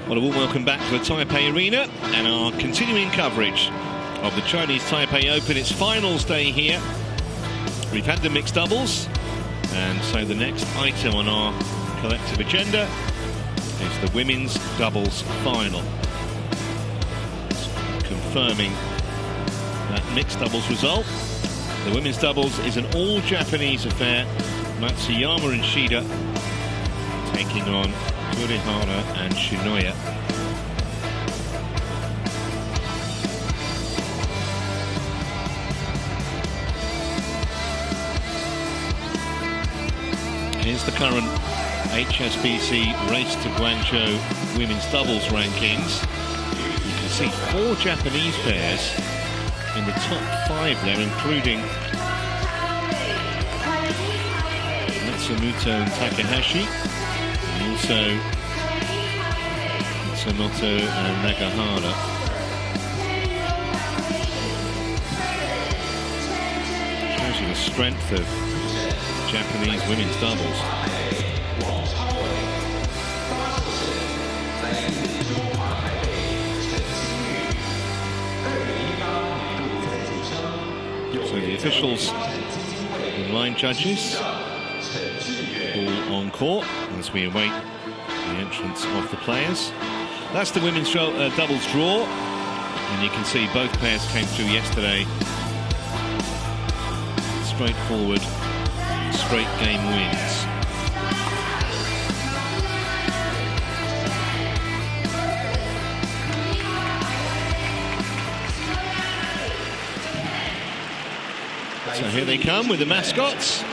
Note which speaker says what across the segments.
Speaker 1: Well, a warm welcome back to the Taipei Arena and our continuing coverage of the Chinese Taipei Open. It's finals day here. We've had the mixed doubles, and so the next item on our collective agenda is the women's doubles final. Confirming that mixed doubles result. The women's doubles is an all-Japanese affair. Matsuyama and Shida taking on KURIHARA and SHINOYA. Here's the current HSBC Race to Guangzhou women's doubles rankings. You can see 4 Japanese pairs in the top 5 there, including Matsumoto and Takahashi. And also Tsunoto and Nagahara. Shows you the strength of Japanese women's doubles. So the officials and line judges all on court as we await the entrance of the players. That's the women's doubles draw, and you can see both pairs came through yesterday. Straightforward, straight game wins. So here they come with the mascots.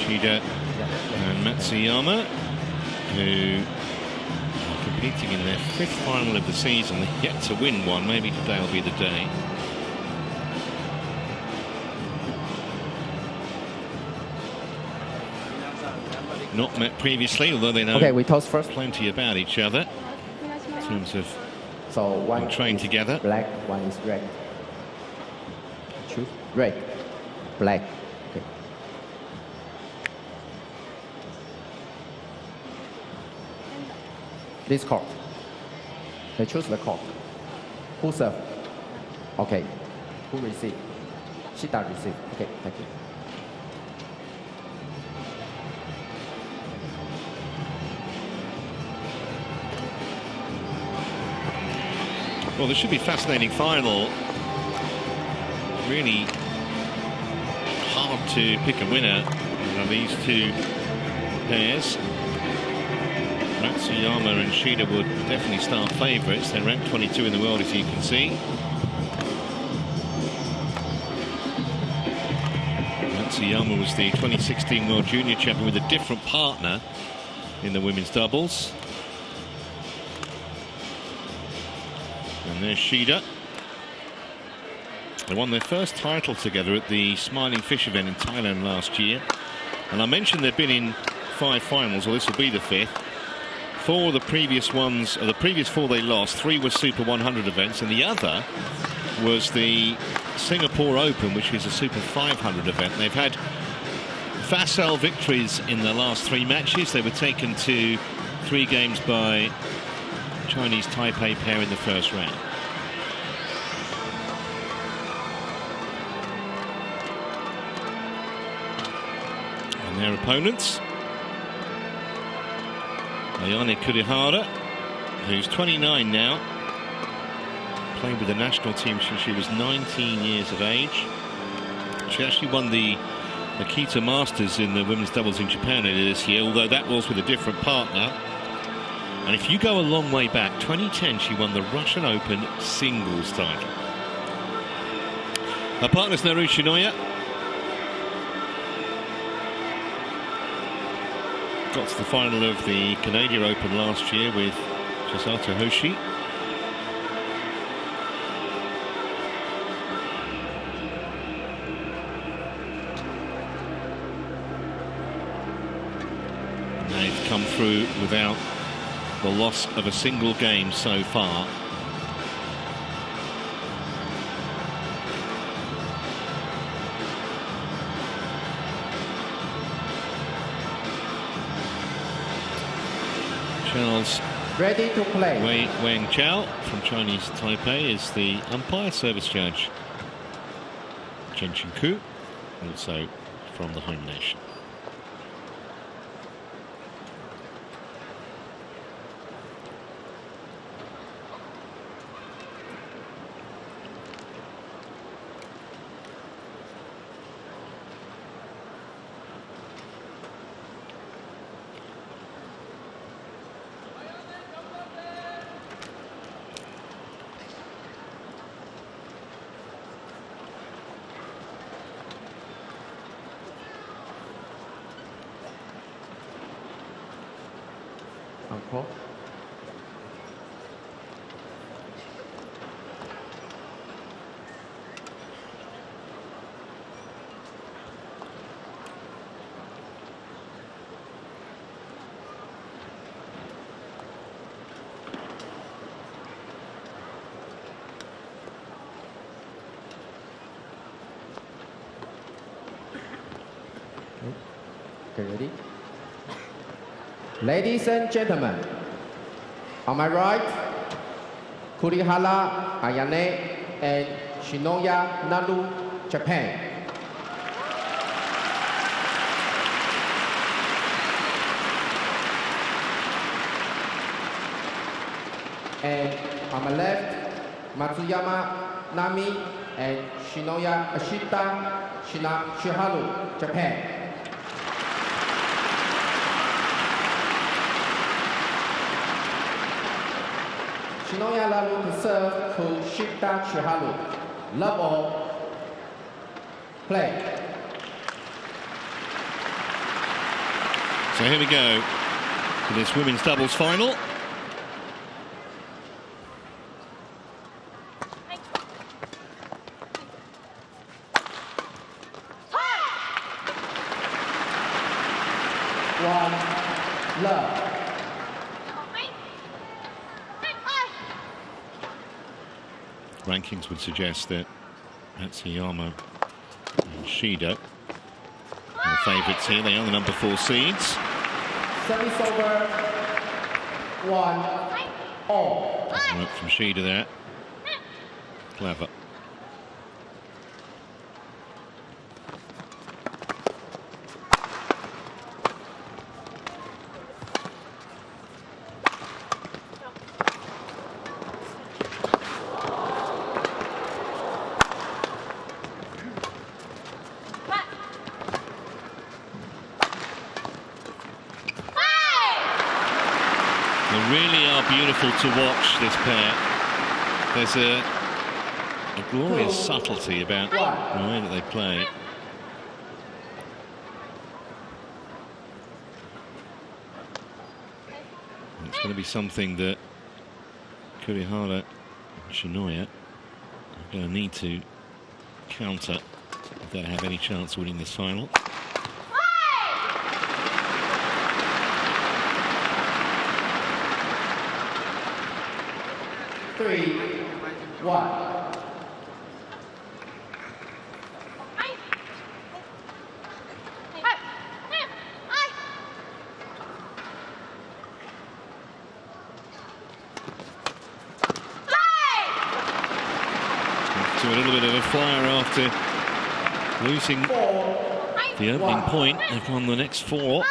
Speaker 1: Shida and Matsuyama, who are competing in their 5th final of the season. They've yet to win one. Maybe today will be the day. Not met previously, although they know
Speaker 2: we toss first.
Speaker 1: Plenty about each other in terms of
Speaker 2: one
Speaker 1: trained together.
Speaker 2: Black, one is red. Choose red, black. Okay. This court. They choose the court. Who serve? Okay. Who receive? Shida receive. Okay, thank you.
Speaker 1: Well, this should be a fascinating final. Really hard to pick a winner of these two pairs. Matsuyama and Shida would definitely start favourites. They're ranked 22 in the world, as you can see. Matsuyama was the 2016 World Junior Champion with a different partner in the women's doubles. And there's Shida. They won their first title together at the Smiling Fish event in Thailand last year. And I mentioned they've been in 5 finals, or this will be the 5th. 4 of the previous ones, or the previous 4 they lost, 3 were Super 100 events, and the other was the Singapore Open, which is a Super 500 event. They've had facile victories in the last 3 matches. They were taken to 3 games by Chinese Taipei pair in the first round. And their opponents, Ayane Kurihara, who's 29 now, played with the national team since she was 19 years of age. She actually won the Akita Masters in the women's doubles in Japan earlier this year, although that was with a different partner. And if you go a long way back, 2010 she won the Russian Open singles title. Her partner's Naru Shinoya. Got to the final of the Canadian Open last year with Chisato Hoshi. And they've come through without the loss of a single game so far. Charles
Speaker 2: Ready to play.
Speaker 1: Wang Chao from Chinese Taipei is the umpire. Service judge Chen Ku, also from the home nation.
Speaker 2: Encore. Okay, ready? Ladies and gentlemen, on my right, Kurihara, Ayane, and Shinoya, Naru, Japan. And on my left, Matsuyama, Nami, and Shinoya, SHIDA, Shiharu, Japan. Shinoya Naru to serve to SHIDA Shiharu. Love all. Play.
Speaker 1: So here we go for this women's doubles final.
Speaker 2: One, love.
Speaker 1: Rankings would suggest that MATSUYAMA and SHIDA are the favourites here. They are the number 4 seeds.
Speaker 2: Service over. 1, all.
Speaker 1: Work from SHIDA there. Clever. They really are beautiful to watch, this pair. There's a glorious subtlety about the way that they play. And it's going to be something that Kurihara and Shinoya are going to need to counter if they have any chance of winning this final.
Speaker 2: 3-1.
Speaker 1: To a little bit of a flyer after losing the opening point. They've won the next 4. You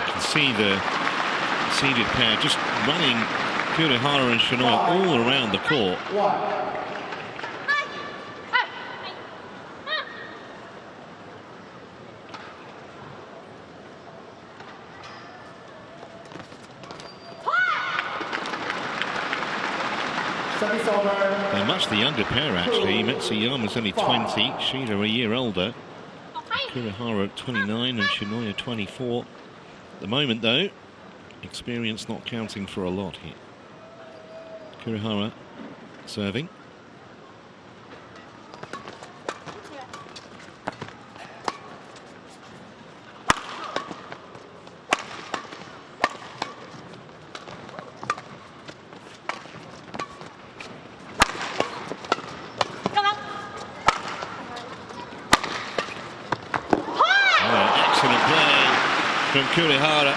Speaker 1: can see the seeded pair just running Kurihara and Shinoya all around the court. They're much the younger pair, actually. Matsuyama's only 20, Shida a year older. Kurihara at 29 and Shinoya 24. At the moment, though, experience not counting for a lot here. Kurihara serving. From Kurihara.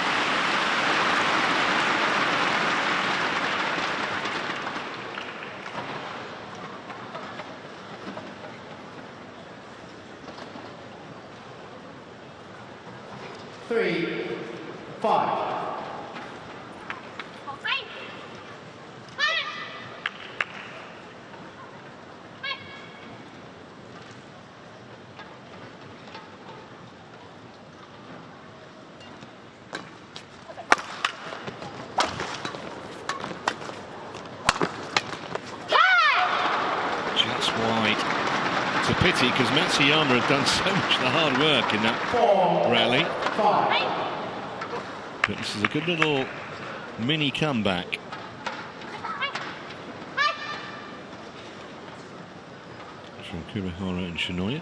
Speaker 2: Three, 5.
Speaker 1: It's a pity because Matsuyama had done so much of the hard work in that rally. But this is a good little mini comeback. From Kurihara and Shinoya.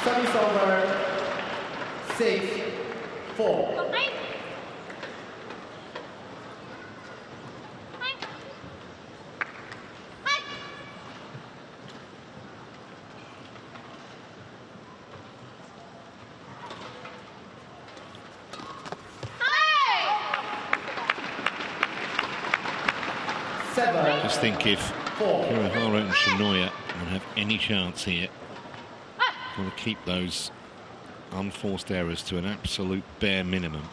Speaker 2: Service over 6-4.
Speaker 1: Just think if Kurihara and Shinoya will have any chance here. Got to keep those unforced errors to an absolute bare minimum.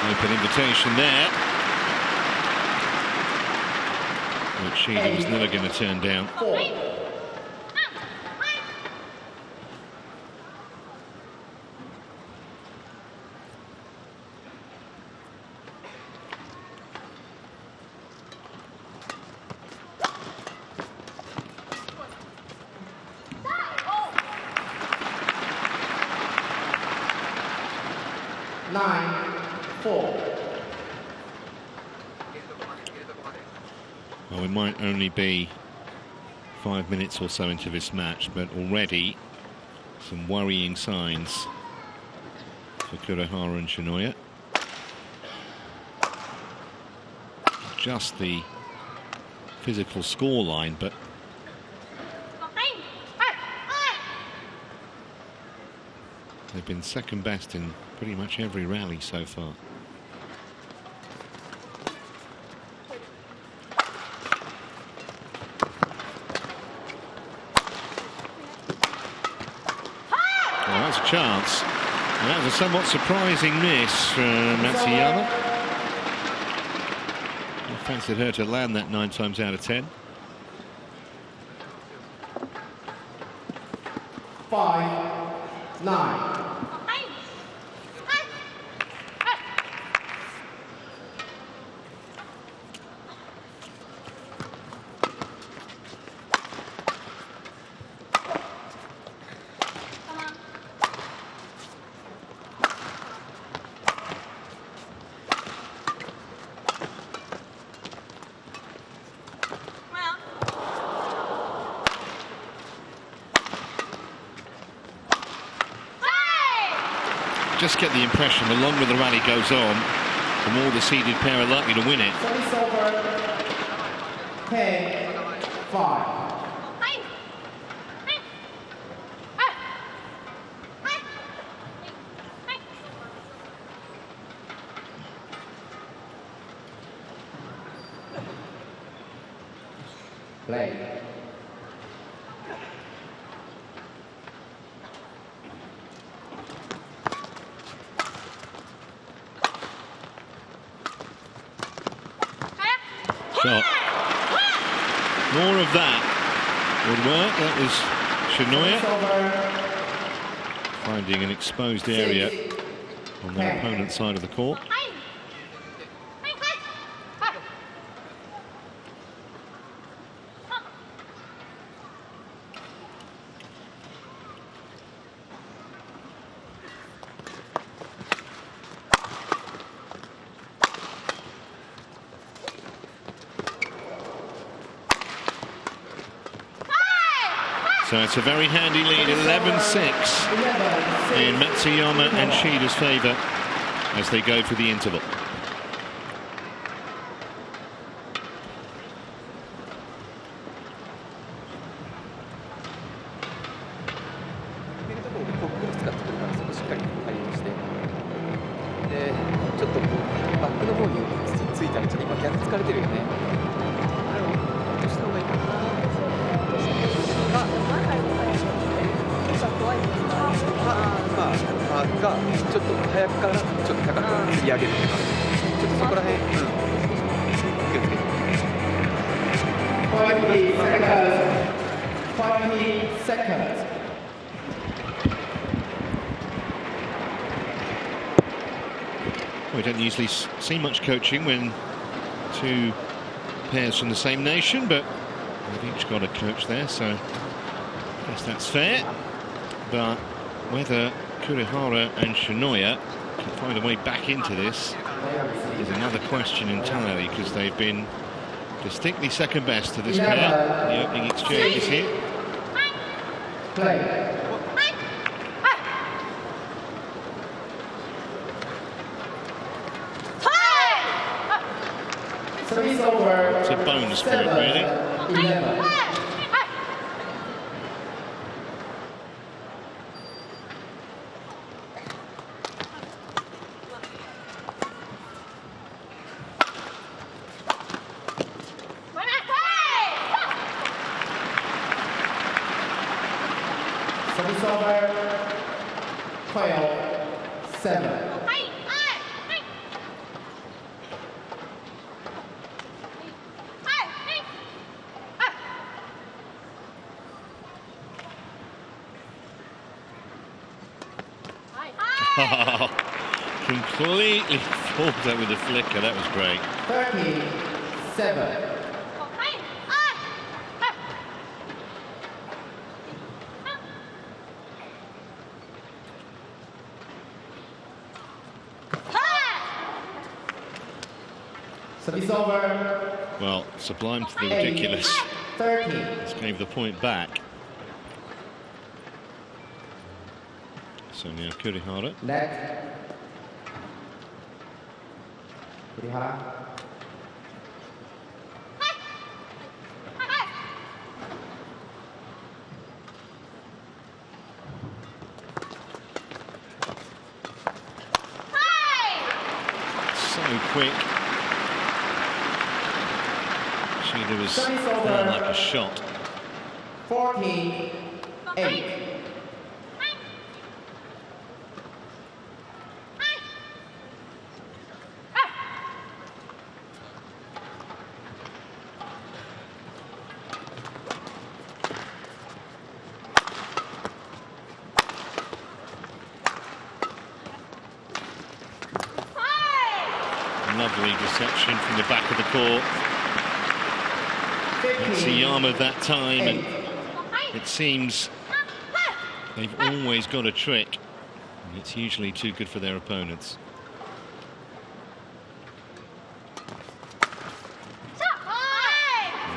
Speaker 1: Open invitation there, which Shida was never going to turn down.
Speaker 2: 9-4.
Speaker 1: Well, we might only be 5 minutes or so into this match, but already some worrying signs for Kurihara and Shinoya. Just the physical scoreline, but they've been second best in pretty much every rally so far. Well, that's a chance. And that was a somewhat surprising miss from Matsuyama. I fancied her to land that 9 times out of 10.
Speaker 2: 5-9. 9.
Speaker 1: Just get the impression the longer the rally goes on, the more the seeded pair are likely to win it.
Speaker 2: Service over. 10, 5. Play.
Speaker 1: Shot. More of that would work. That was Shinoya finding an exposed area on their opponent's side of the court. So it's a very handy lead, 11-6 in Matsuyama and Shida's favour as they go for the interval. We don't usually see much coaching when two pairs from the same nation, but they've each got a coach there, so I guess that's fair. But whether Kurihara and Shinoya can find a way back into this is another question entirely, because they've been distinctly second best to this pair in the opening exchanges here.
Speaker 2: Play.
Speaker 1: It's a bonus for it, really.
Speaker 2: 11. Service over. 12-7.
Speaker 1: Completely fooled that with a flicker. That was great.
Speaker 2: 13-7. Service over.
Speaker 1: Well, sublime to the ridiculous.
Speaker 2: 13.
Speaker 1: Just gave the point back. So now Kurihara.
Speaker 2: Net. Kurihara.
Speaker 1: So quick. Shida was felt like a shot.
Speaker 2: 14-8.
Speaker 1: Lovely deception from the back of the court. MATSUYAMA that time, and it seems they've always got a trick. And it's usually too good for their opponents.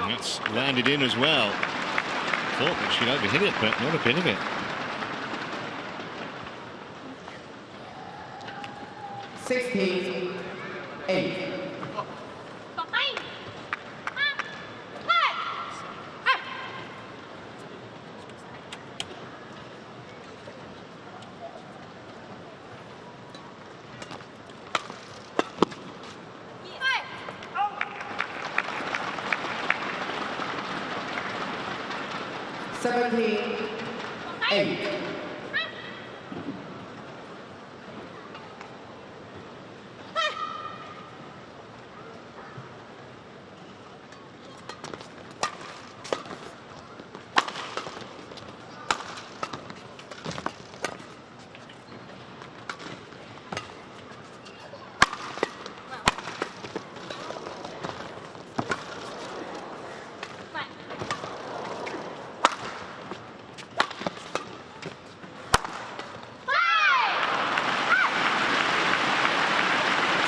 Speaker 1: And that's landed in as well. Thought that she'd overhit it, but not a bit of it.
Speaker 2: 16-8.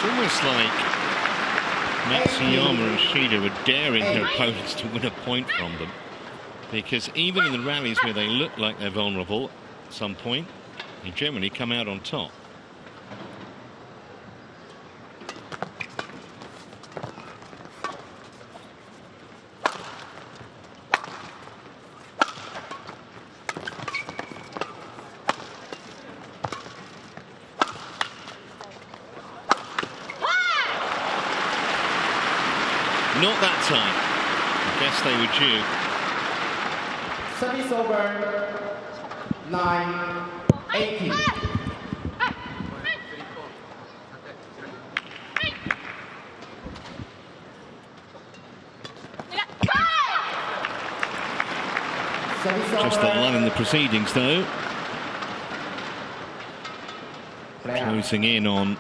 Speaker 1: Almost like MATSUYAMA and SHIDA were daring their opponents to win a point from them, because even in the rallies where they look like they're vulnerable at some point, they generally come out on top. Not that time. I guess they were due.
Speaker 2: Service over. 9-18.
Speaker 1: Just a lull in the proceedings, though. Closing in on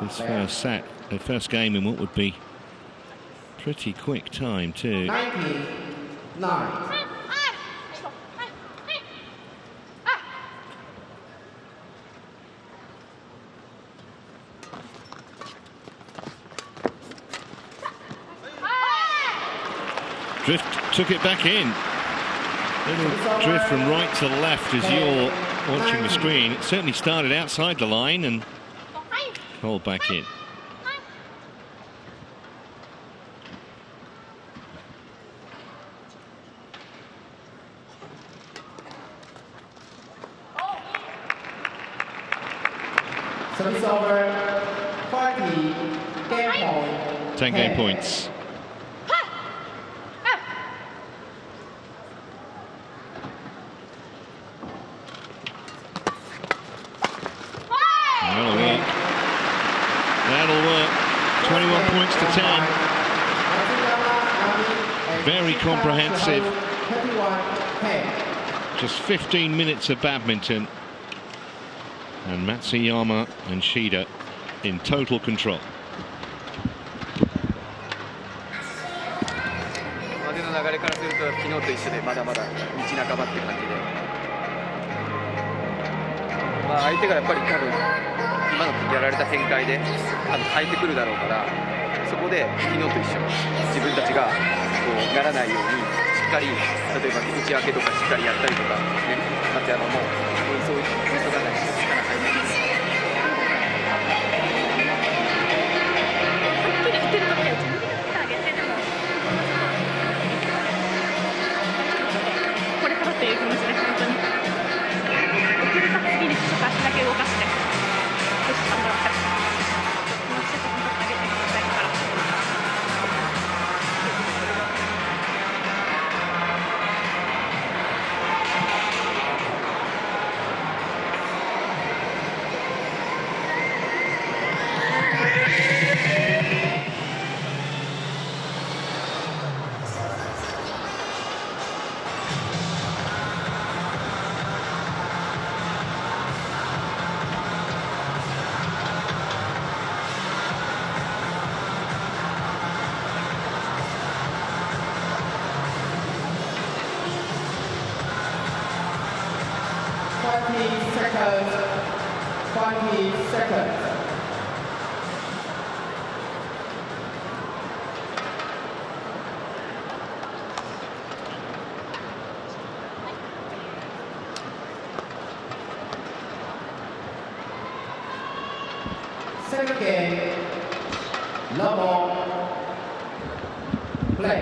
Speaker 1: this first set, the first game in what would be pretty quick time too.
Speaker 2: 19-9.
Speaker 1: Drift took it back in. Little drift from right to left as you're watching the screen. It certainly started outside the line and called back in.
Speaker 2: Service over. 20 game point.
Speaker 1: 10 game points. That'll work. That'll work. 21 points to 10. Very comprehensive. Just 15 minutes of badminton. And MATSUYAMA and SHIDA in total control.
Speaker 3: 流れからすると昨日と一緒でまだまだ道半ばって感じで、相手がやっぱり多分今のやられた展開で変えてくるだろうから、そこで昨日と一緒自分たちがこうならないようにしっかり、例えば打ち分けとかしっかりやったりとかね、松山もそういう急がないと力入らない。
Speaker 4: っていう気持ちで本当に遅れた次にちょっと足だけ動かしてよし頑張ろうってもうちょっと本当に投げてもらいたいから。
Speaker 2: 20 seconds. 20 seconds. Second game, level, play.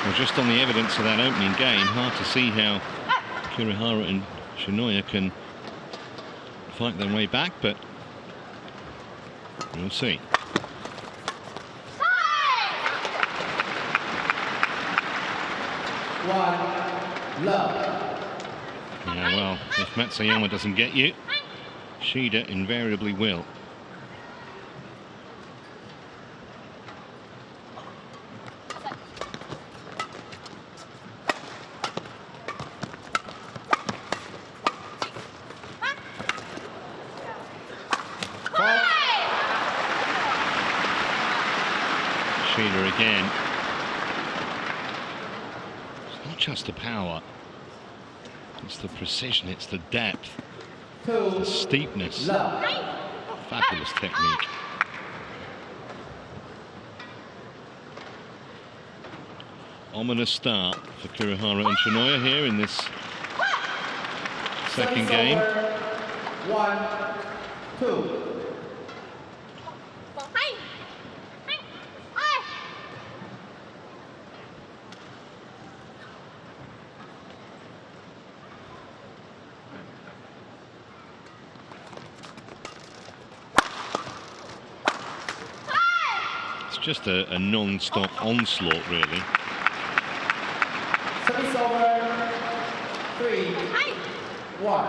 Speaker 1: Well, just on the evidence of that opening game, hard to see how Kurihara and Shinoya can fight their way back, but we'll see.
Speaker 2: Love.
Speaker 1: Yeah, well, if Matsuyama doesn't get you, Shida invariably will. Shida again. Just the power, it's the precision, it's the depth, the steepness. Fabulous technique. Ominous start for Kurihara and Shinoya here in this second game.
Speaker 2: 1-2.
Speaker 1: Just a non-stop onslaught, really.
Speaker 2: Service over. 3, 1.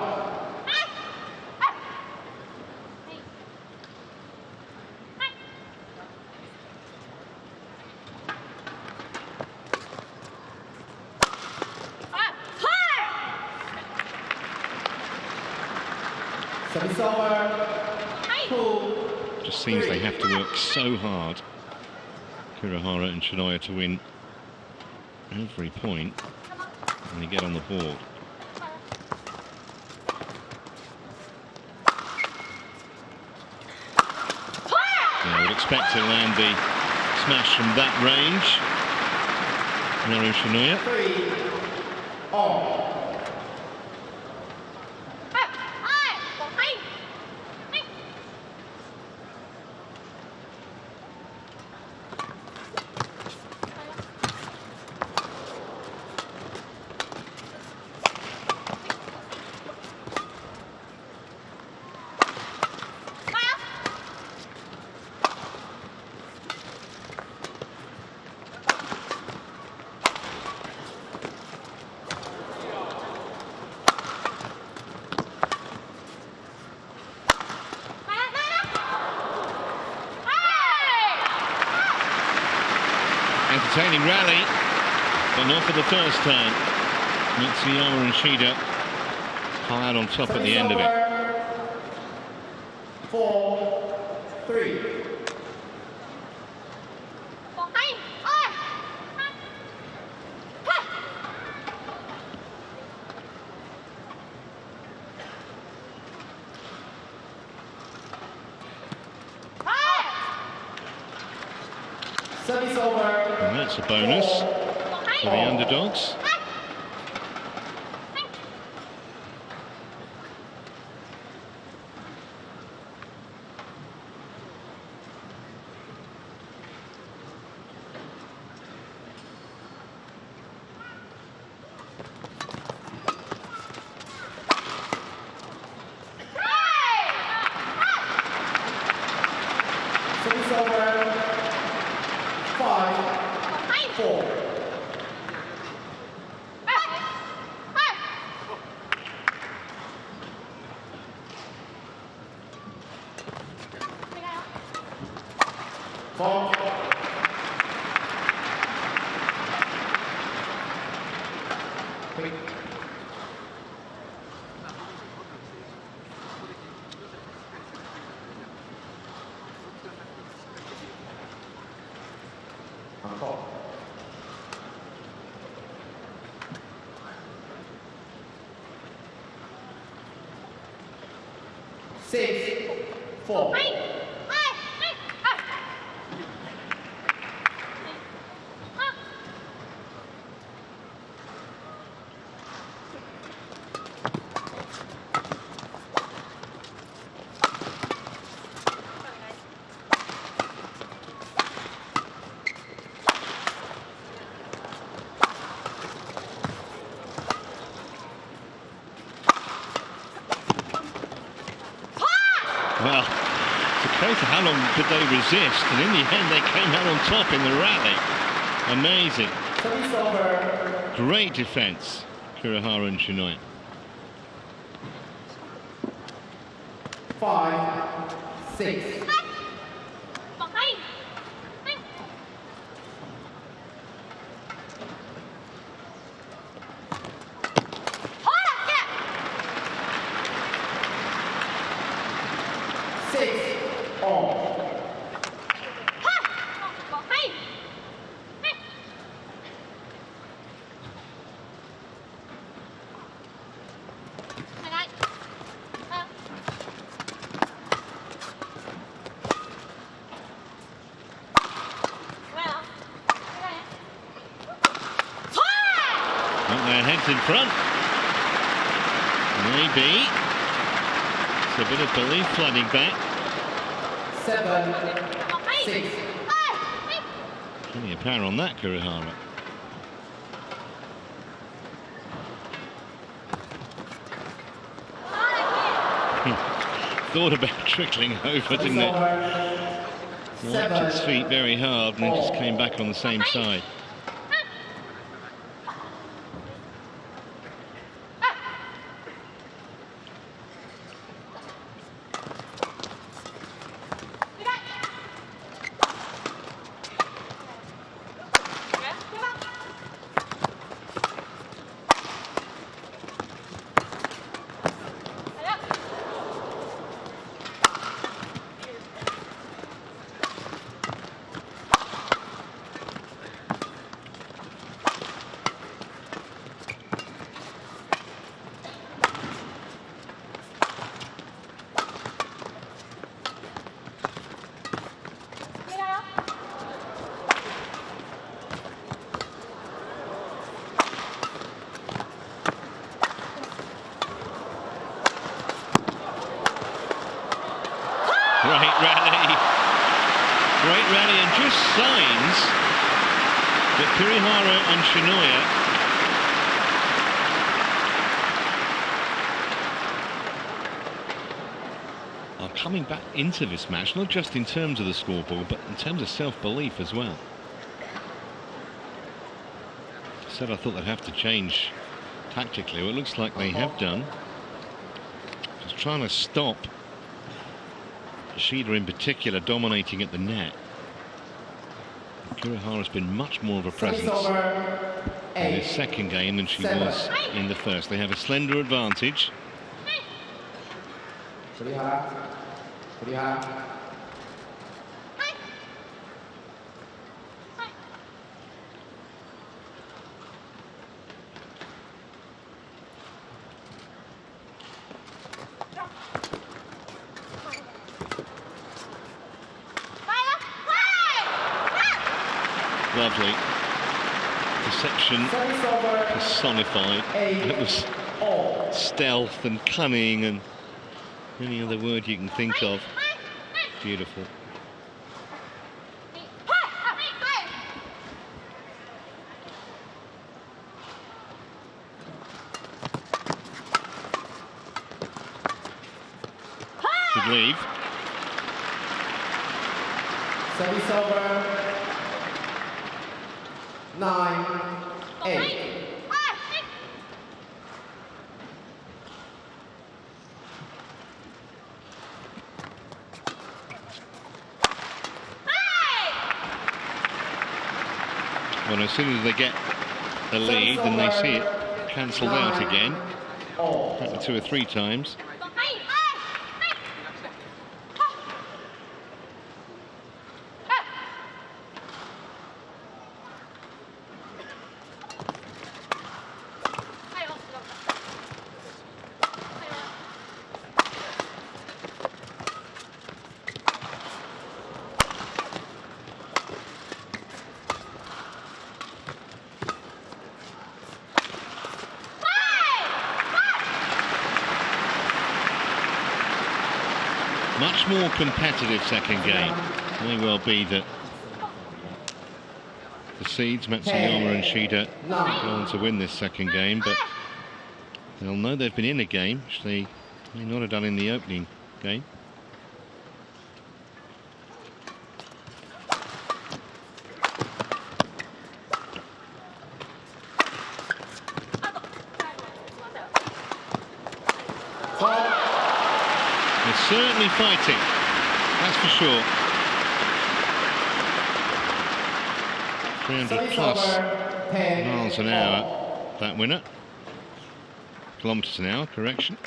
Speaker 2: Service over. 2.
Speaker 1: Just seems they have to work so hard, Kurihara and Shinoya, to win every point when they get on the board. Yeah, I would expect to land the smash from that range. Naru Shinoya.
Speaker 2: 3 all.
Speaker 1: Entertaining rally, but not for the first time. Matsuyama and Shida come out on top at the end of it.
Speaker 2: 4-3. Service over.
Speaker 1: And that's a bonus for the underdogs.
Speaker 2: Service over. 5-4. Four. 3. Encore. 6-4.
Speaker 1: Well, it's a case of how long did they resist, and in the end they came out on top in the rally. Amazing. Great defense, Kurihara and Shinoya.
Speaker 2: 5-6.
Speaker 1: Their heads in front. Maybe. It's a bit of belief flooding back.
Speaker 2: 7-6.
Speaker 1: Plenty of power on that, Kurihara. Thought about trickling over, didn't it? Wiped its feet very hard and then just came back on the same side. Great rally, and just signs that Kurihara and Shinoya are coming back into this match, not just in terms of the scoreboard, but in terms of self-belief as well. I said I thought they'd have to change tactically. Well, it looks like they have done. Just trying to stop SHIDA in particular dominating at the net. Kurihara's been much more of a presence in this second game than she was in the first. They have a slender advantage. Lovely. Deception personified. It was stealth and cunning and any other word you can think of. Beautiful. Good leave.
Speaker 2: Service over. 9-8.
Speaker 1: Well, as soon as they get a lead, then they see it cancelled out again. Happened 2 or 3 times. more competitive second game. It may well be that the seeds, Matsuyama and SHIDA, go on to win this second game, but they'll know they've been in a game, which they may not have done in the opening game. They're certainly fighting, that's for sure. 300 plus miles an hour, that winner. Kilometers an hour, correction.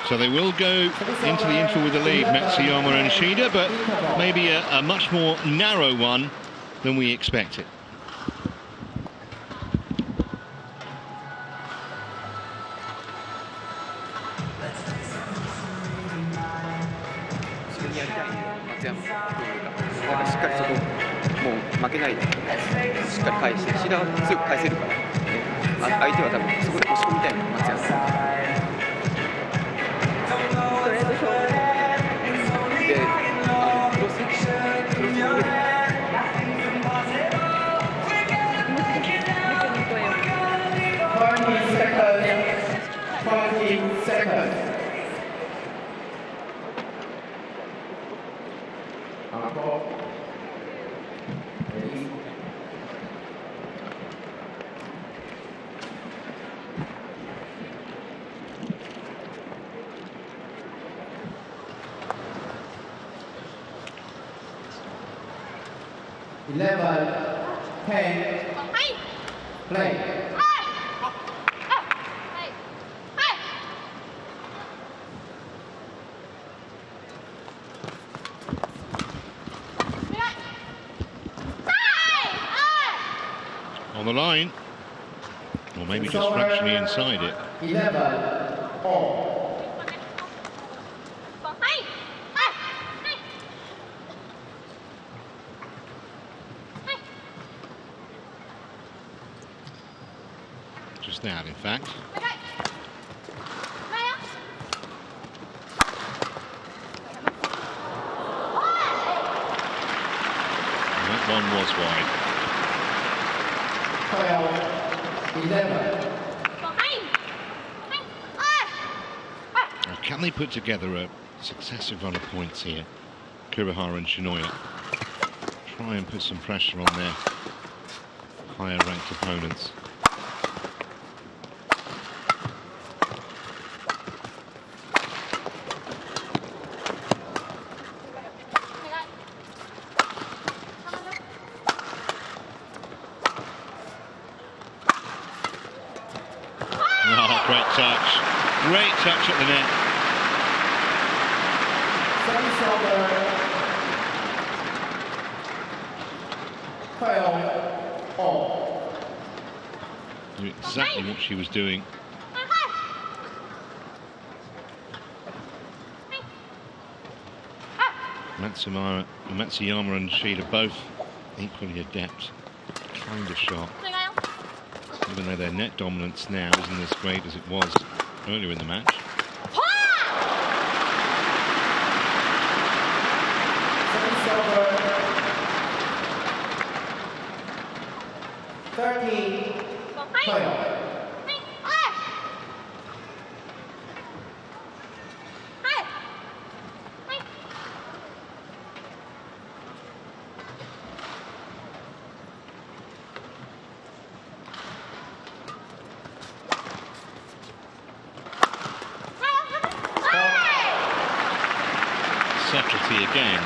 Speaker 1: So they will go into the interval with the lead, Matsuyama and SHIDA, but maybe a much more narrow one than we expected. On the line, or maybe just fractionally inside it.
Speaker 2: 11 all.
Speaker 1: Just out, in fact. And that one was wide.
Speaker 2: 12, 11.
Speaker 1: Now, can they put together a successive run of points here, KURIHARA and SHINOYA? Try and put some pressure on their higher ranked opponents.
Speaker 2: Great touch
Speaker 1: at the net. Knew exactly what she was doing. Matsuyama and SHIDA both equally adept kind of shot. Even though their net dominance now isn't as great as it was earlier in the match. Subtlety again.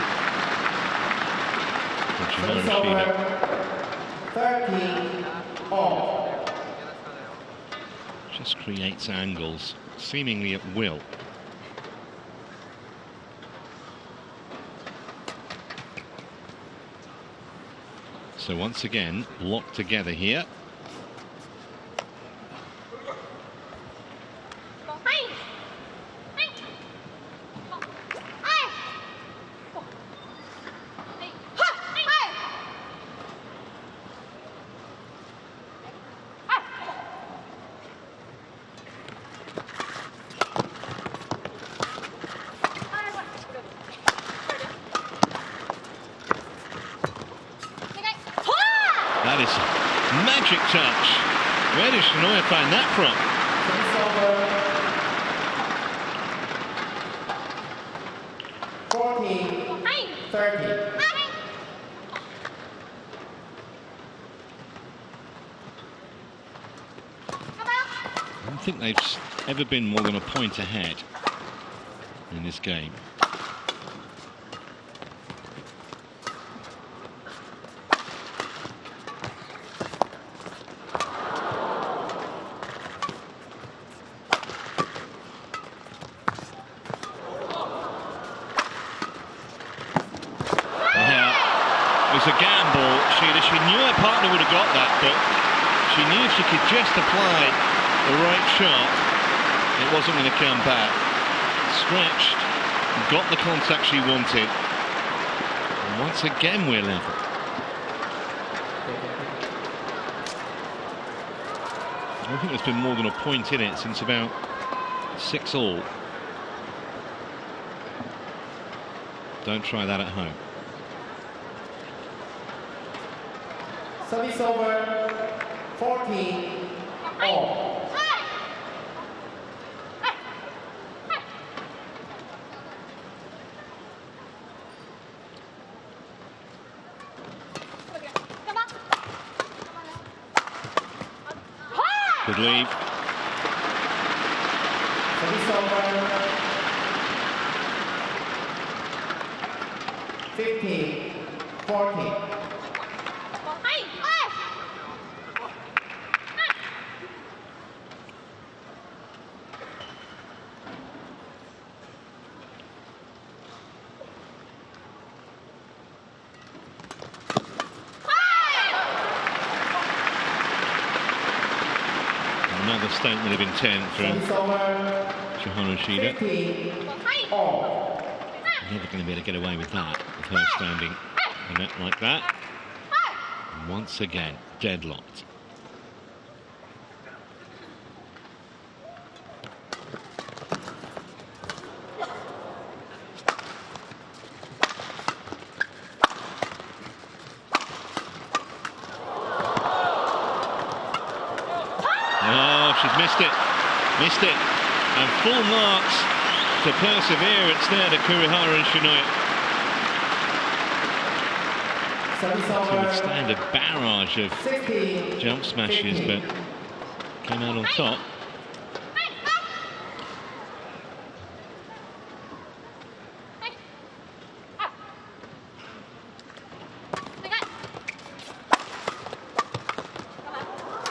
Speaker 1: Just creates angles, seemingly at will. So once again, locked together here. magic touch. Where did Shinoya find that from?
Speaker 2: Service over. 14, 30.
Speaker 1: I don't think they've ever been more than a point ahead in this game. It was a gamble. She knew her partner would have got that, but she knew if she could just apply the right shot, it wasn't going to come back. Stretched, got the contact she wanted. And once again, we're level. I don't think there's been more than a point in it since about 6-all. Don't try that at home.
Speaker 2: Service over. 14, all.
Speaker 1: Good lead.
Speaker 2: Service over. 15, 14.
Speaker 1: Another statement of intent from SHIDA. Never going to be able to get away with that, with her standing a net like that. And once again, deadlocked. She's missed it, and full marks for perseverance there to KURIHARA and SHINOYA. To withstand a barrage of jump smashes, but came out on top.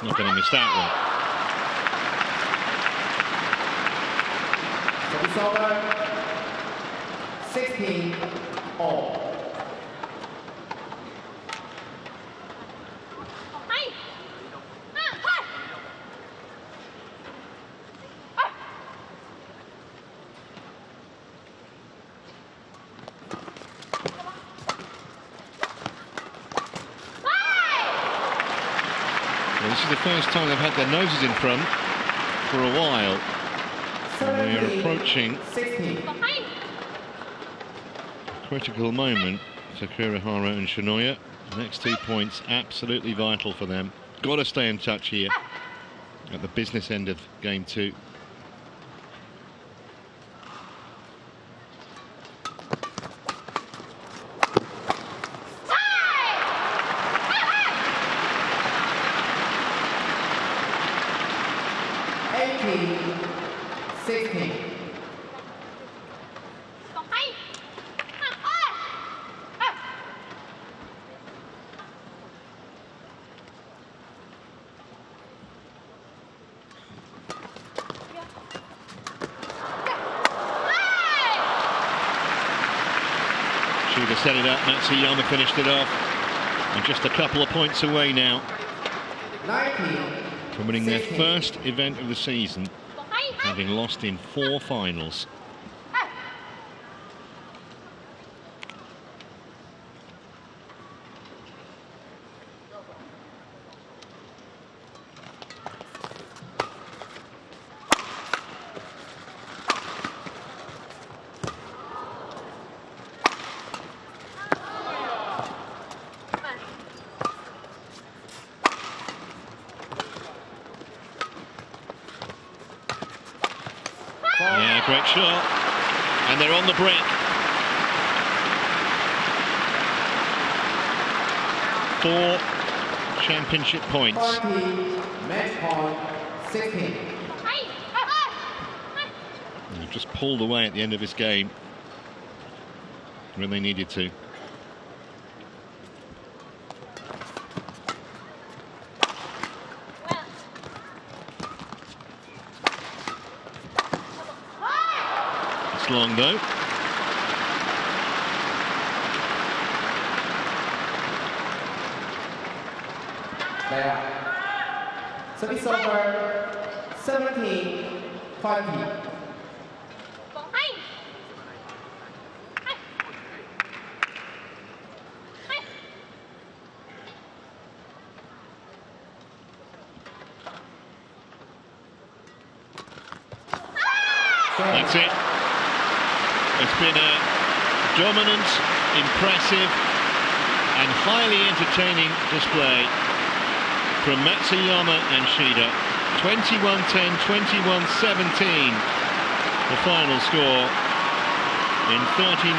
Speaker 1: Not going to miss that one.
Speaker 2: Service over. 16, all.
Speaker 1: Well, this is the first time they've had their noses in front for a while. And we are approaching a critical moment for KURIHARA and SHINOYA. The next 2 points absolutely vital for them. Got to stay in touch here at the business end of game 2. SHIDA set it up, MATSUYAMA finished it off, and just a couple of points away now from winning their first event of the season, having lost in 4 finals. Yeah, great shot. And they're on the break. 4 championship points.
Speaker 2: 20, match point 16.
Speaker 1: They've just pulled away at the end of this game when they needed to. It's long though.
Speaker 2: Service over 17, 20.
Speaker 1: That's it. It's been a dominant, impressive and highly entertaining display from Matsuyama and Shida. 21-10, 21-17 the final score in 39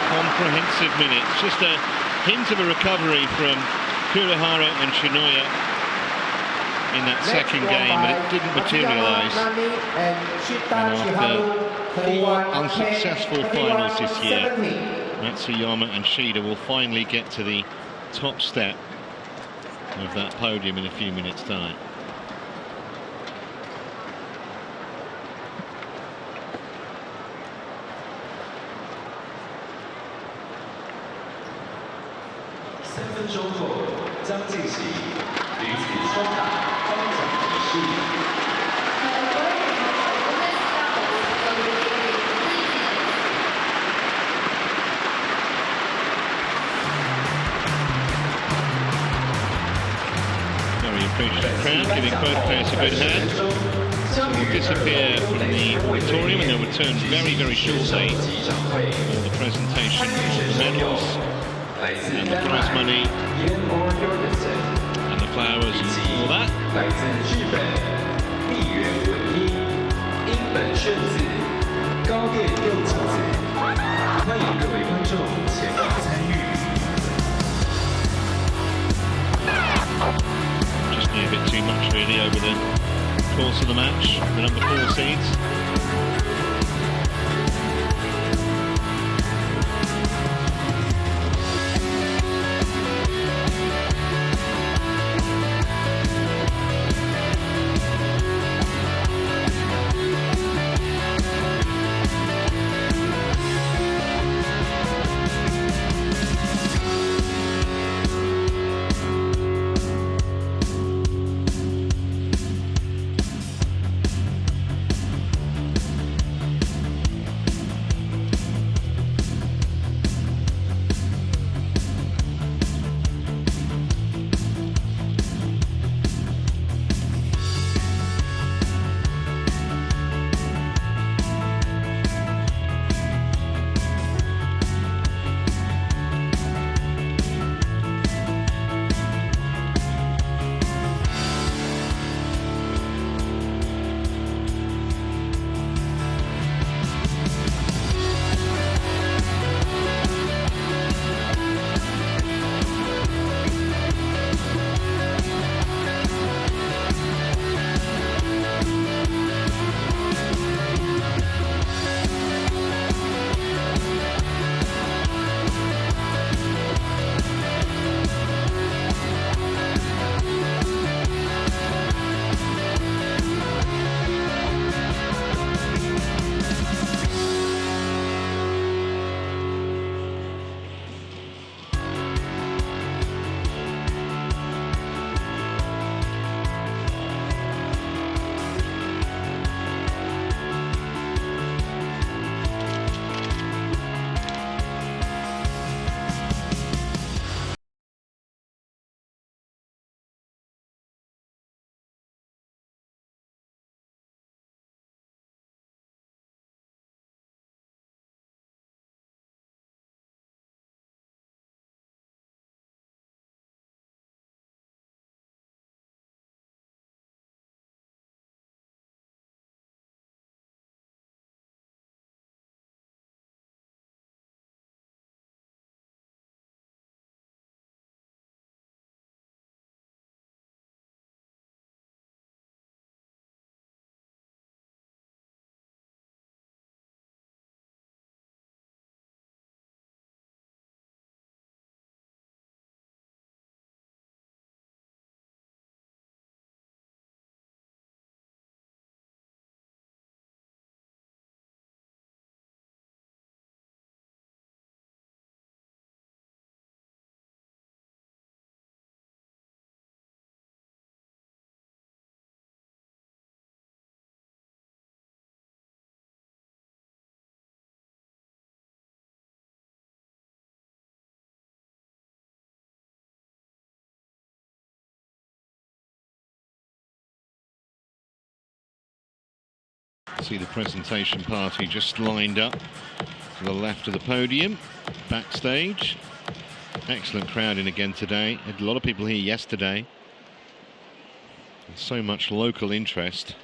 Speaker 1: comprehensive minutes. Just a hint of a recovery from KURIHARA and SHINOYA in that second game, but it didn't materialise. And after 4 unsuccessful finals this year, Matsuyama and Shida will finally get to the top step of that podium in a few minutes' time. Crowd giving both players a good hand. So we'll disappear from the auditorium and they'll return very, very shortly for the presentation of the medals and the prize money and the flowers and all that. Just knew a bit too much really over the course of the match, the number 4 seeds. See the presentation party just lined up to the left of the podium, backstage. Excellent crowding again today. Had a lot of people here yesterday. So much local interest.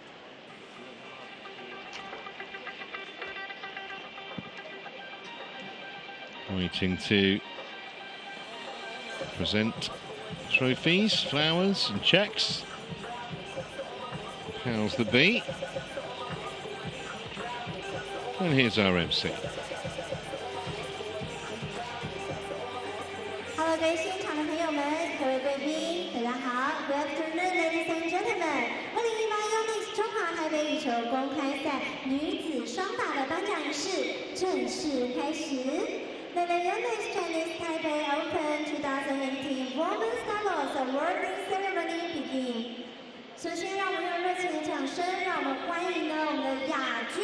Speaker 1: Waiting to present trophies, flowers and cheques. Powers that be. And here's our MC.
Speaker 5: Hello， 各位现场的朋友们，各位贵宾，大家好。Good afternoon, ladies and gentlemen。2018 Yonex 中华台北羽球公开赛女子双打的颁奖仪式正式开始。The Yonex Chinese Taipei Open 2018 Women's Doubles Awarding Ceremony begin。首先，让我们用热情的掌声，让我们欢迎呢我们的亚军，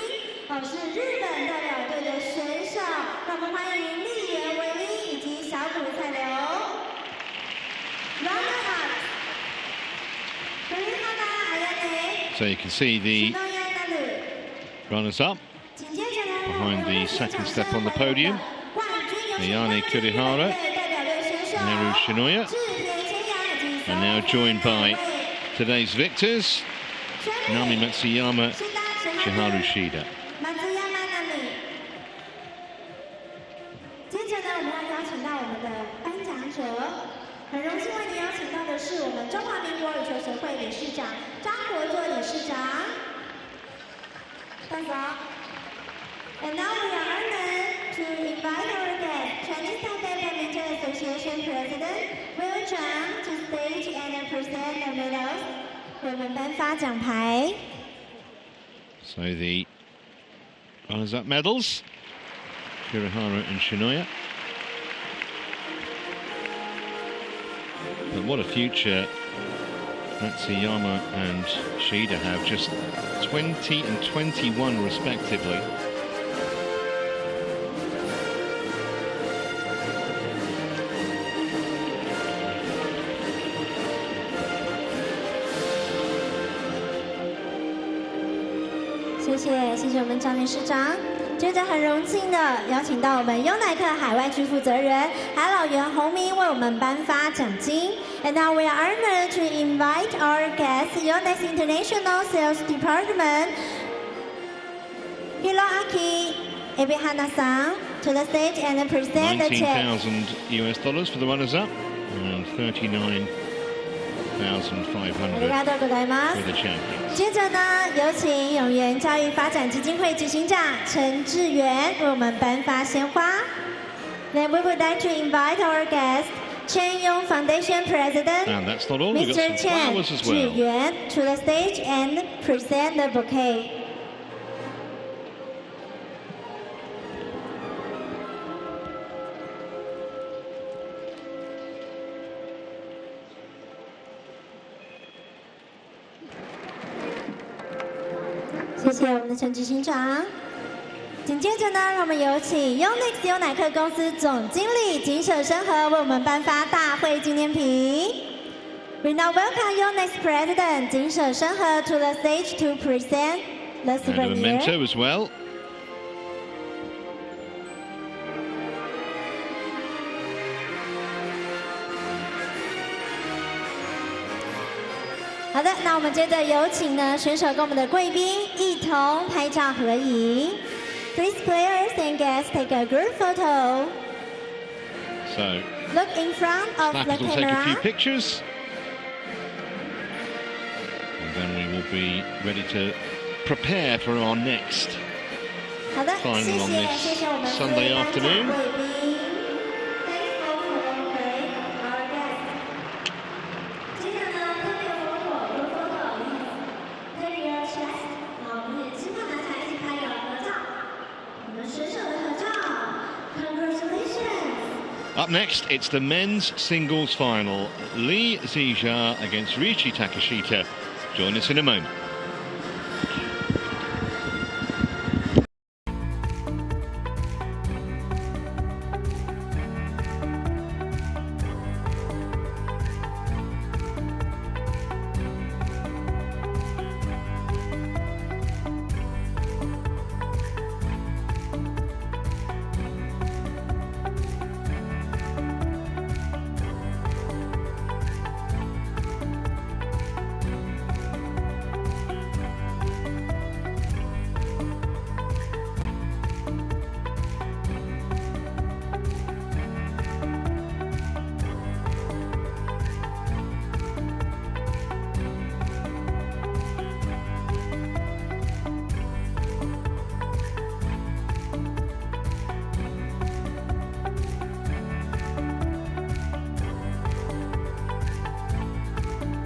Speaker 5: 是日本代表队的选手，让我们欢迎立原唯一以及小谷菜流。Runner-up, KURIHARA Ayane.
Speaker 1: So you can see the runners-up behind the second step on the podium. Ayane KURIHARA, Neru SHINOYA, and now joined by today's victors, Nami MATSUYAMA, Chiharu SHIDA.
Speaker 5: 接着呢，我们要邀请到我们的颁奖者，很荣幸为您邀请到的是我们中华民国羽球协会理事长张国作理事长。大家。And now we are honored to invite our guest, Chinese Taipei Badminton Association President Will Chang, to stage and present the medals. 为我们颁发奖牌。
Speaker 1: So the runners-up medals, KURIHARA and SHINOYA. But what a future MATSUYAMA and SHIDA have, just 20 and 21 respectively.
Speaker 5: 谢谢我们张理事长。接着很荣幸的邀请到我们优乃克海湾区负责人海老袁洪明为我们颁发奖金。And now we are honored to invite our guest, Yonex International Sales Department, Hiroaki Ebihana-san, to the stage and present the check.
Speaker 1: $19,000 for the runners-up and 39,500 for the champions.
Speaker 5: 接着呢，有请永源教育发展基金会执行长陈志源为我们颁发鲜花。Then we would like to invite our guest, Chen Yong Foundation President,
Speaker 1: And that's not all, we've got
Speaker 5: Mr.
Speaker 1: some
Speaker 5: Chen
Speaker 1: flowers as well.
Speaker 5: Zhiyuan, to the stage and present the bouquet. 谢谢我们的陈执行长。紧接着呢，让我们有请 Yonex 优乃克公司总经理井舍生和为我们颁发大会纪念品。We now welcome Yonex President 井舍生和 to the stage to present the
Speaker 1: And a
Speaker 5: souvenir.
Speaker 1: memento as well.
Speaker 5: 好的，那我们接着有请呢选手跟我们的贵宾一同拍照合影。Please, players and guests, take a group photo.
Speaker 1: So
Speaker 5: Look in front of the
Speaker 1: Snappers will take a few
Speaker 5: camera.
Speaker 1: pictures. And then we will be ready to prepare for our next
Speaker 5: 好的，
Speaker 1: final
Speaker 5: 谢
Speaker 1: on
Speaker 5: 谢
Speaker 1: this
Speaker 5: 谢谢我们
Speaker 1: Sunday
Speaker 5: 四位颁奖
Speaker 1: afternoon.
Speaker 5: 贵宾。Thanks for collaborating our guests. 接着呢，特别group photo, take your chest. 我们也希望大家一起拍个合照，我们选手的合照。Congratulations.
Speaker 1: Up next, it's the men's singles final. Lee Zijia against Riichi Takashita. Join us in a moment.